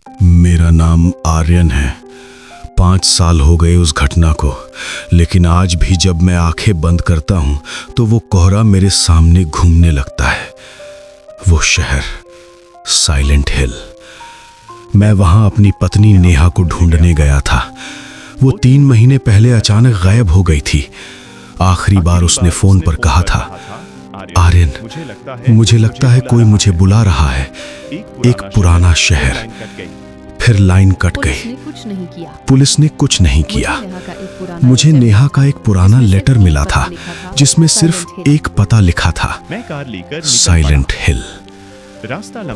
मेरा नाम आर्यन है। 5 साल हो गए उस घटना को, लेकिन आज भी जब मैं आंखें बंद करता हूं तो वो कोहरा मेरे सामने घूमने लगता है। वो शहर, साइलेंट हिल। मैं वहां अपनी पत्नी नेहा को ढूंढने गया था। वो 3 महीने पहले अचानक गायब हो गई थी। आखिरी बार उसने फोन पर कहा था, आर्यन, मुझे लगता है कोई मुझे बुला रहा है। एक पुराना शहर। फिर लाइन कट गई। पुलिस ने कुछ नहीं किया। मुझे नेहा का एक पुराना लेटर मिला था जिसमें सिर्फ एक पता लिखा था, साइलेंट हिल।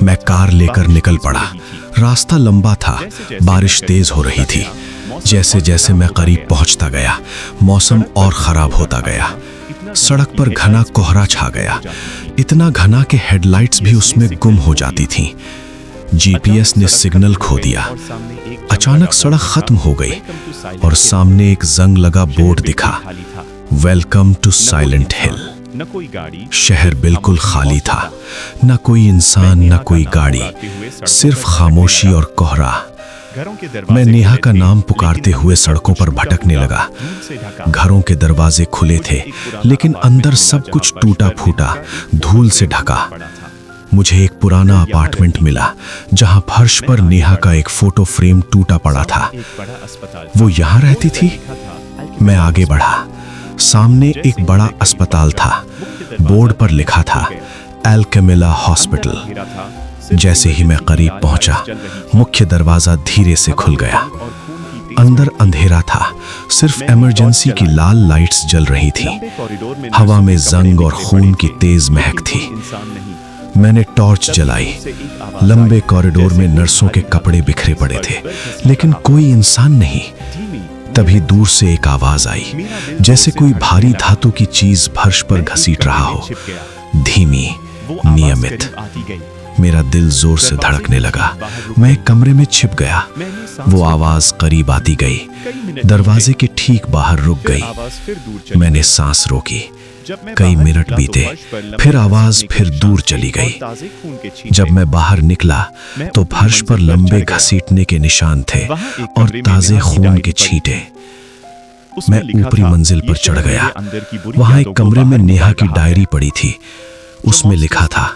मैं कार लेकर निकल पड़ा। रास्ता लंबा था, बारिश तेज हो रही थी। जैसे जैसे मैं करीब पहुंचता गया, मौसम और खराब होता गया। सड़क पर घना कोहरा छा गया, इतना घना कि हेडलाइट्स भी उसमें गुम हो जाती थीं। जीपीएस ने सिग्नल खो दिया। अचानक सड़क खत्म हो गई और सामने एक जंग लगा बोर्ड दिखा, वेलकम टू साइलेंट हिल। शहर बिल्कुल खाली था, न कोई इंसान, न कोई गाड़ी, सिर्फ खामोशी और कोहरा। मैं नेहा का नाम पुकारते हुए सड़कों पर भटकने लगा। घरों के दरवाजे खुले थे, लेकिन अंदर सब कुछ टूटा फूटा, धूल से ढका। मुझे एक पुराना अपार्टमेंट मिला जहां फर्श पर नेहा का एक फोटो फ्रेम टूटा पड़ा था। वो यहां रहती थी। मैं आगे बढ़ा। सामने एक बड़ा अस्पताल था। बोर्ड पर लिखा था, एल कैमिला हॉस्पिटल। जैसे ही मैं करीब पहुंचा, मुख्य दरवाजा धीरे से खुल गया। अंदर अंधेरा था, सिर्फ इमरजेंसी की लाल लाइट्स जल रही थी। हवा में जंग और खून की तेज महक थी। मैंने टॉर्च जलाई। लंबे कॉरिडोर में नर्सों के कपड़े बिखरे पड़े थे, लेकिन कोई इंसान नहीं। तभी दूर से एक आवाज आई, जैसे कोई भारी धातु की चीज फर्श पर घसीट रहा हो। धीमी, नियमित। मेरा दिल जोर से धड़कने लगा। मैं एक कमरे में छिप गया। वो आवाज करीब आती गई, दरवाजे के ठीक बाहर रुक गई। मैंने सांस रोकी। कई मिनट बीते, फिर आवाज फिर दूर चली गई। जब मैं बाहर निकला तो फर्श पर लंबे घसीटने के निशान थे और ताजे खून के छींटे। मैं ऊपरी मंजिल पर चढ़ गया। वहां एक कमरे में नेहा की डायरी पड़ी थी। उसमें लिखा था,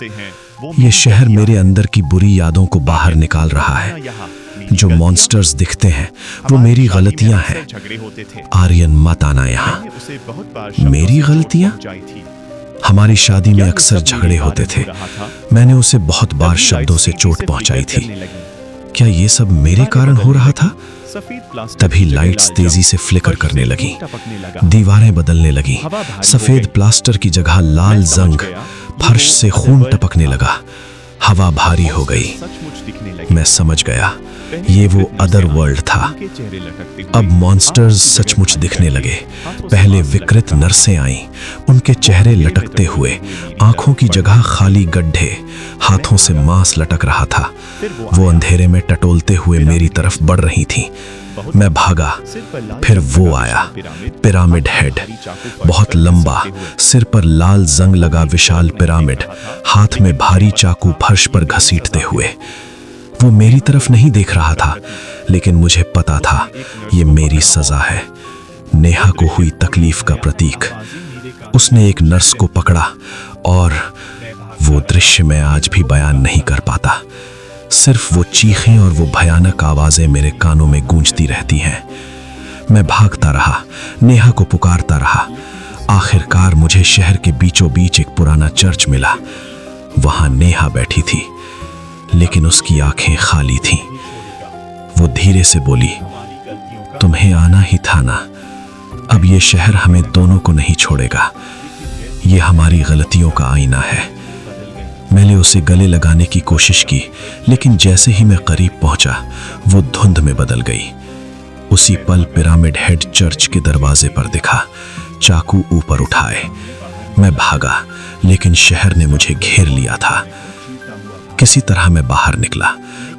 ये शहर मेरे अंदर की बुरी यादों को बाहर निकाल रहा है। जो मॉन्स्टर्स दिखते हैं वो मेरी गलतियां हैं। आर्यन, मत आना यहाँ। मेरी गलतियां? हमारी शादी में अक्सर झगड़े होते थे। मैंने उसे बहुत बार शब्दों से चोट पहुंचाई थी। क्या ये सब मेरे कारण हो रहा था? तभी लाइट्स तेजी से फ्लिकर करने लगी। दीवारें बदलने लगी। सफेद प्लास्टर की जगह लाल जंग। फर्श से खून टपकने लगा। हवा भारी हो गई। मैं समझ गया, ये वो अदर वर्ल्ड था। अब मॉन्स्टर्स सचमुच दिखने लगे। पहले विकृत नर्सें आईं, उनके चेहरे लटकते हुए, आंखों की जगह खाली गड्ढे, हाथों से मांस लटक रहा था। वो अंधेरे में टटोलते हुए मेरी तरफ बढ़ रही थीं। मैं भागा। फिर वो आया, पिरामिड हेड, बहुत लंबा, सिर पर लाल जंग लगा विशाल पिरामिड, हाथ में भारी चाकू फर्श पर घसीटते हुए। वो मेरी तरफ नहीं देख रहा था, लेकिन मुझे पता था ये मेरी सजा है, नेहा को हुई तकलीफ का प्रतीक। उसने एक नर्स को पकड़ा और वो दृश्य मैं आज भी बयान नहीं कर पाता। सिर्फ वो चीखें और वो भयानक आवाजें मेरे कानों में गूंजती रहती हैं। मैं भागता रहा, नेहा को पुकारता रहा। आखिरकार मुझे शहर के बीचों बीच एक पुराना चर्च मिला। वहां नेहा बैठी थी, लेकिन उसकी आंखें खाली थीं। वो धीरे से बोली, तुम्हें आना ही था ना। अब ये शहर हमें दोनों को नहीं छोड़ेगा। ये हमारी गलतियों का आईना है। मैंने उसे गले लगाने की कोशिश की, लेकिन जैसे ही मैं करीब पहुंचा, वो धुंध में बदल गई। उसी पल पिरामिड हेड चर्च के दरवाजे पर दिखा, चाकू ऊपर उठाए। मैं भागा, लेकिन शहर ने मुझे घेर लिया था। किसी तरह मैं बाहर निकला।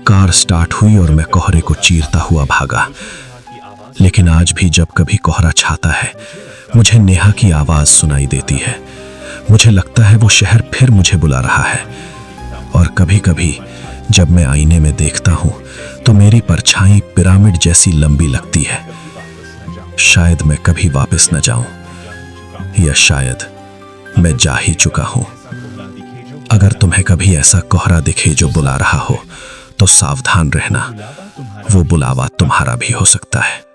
कार स्टार्ट हुई और मैं कोहरे को चीरता हुआ भागा। लेकिन आज भी जब कभी कोहरा छाता है, मुझे नेहा की आवाज सुनाई देती है। मुझे लगता है वो शहर फिर मुझे बुला रहा है। और कभी कभी जब मैं आईने में देखता हूं तो तो मेरी परछाई पिरामिड जैसी लंबी लगती है। शायद मैं कभी वापस न जाऊं, या शायद मैं जा ही चुका हूं। अगर तुम्हें कभी ऐसा कोहरा दिखे जो बुला रहा हो, तो सावधान रहना, वो बुलावा तुम्हारा भी हो सकता है।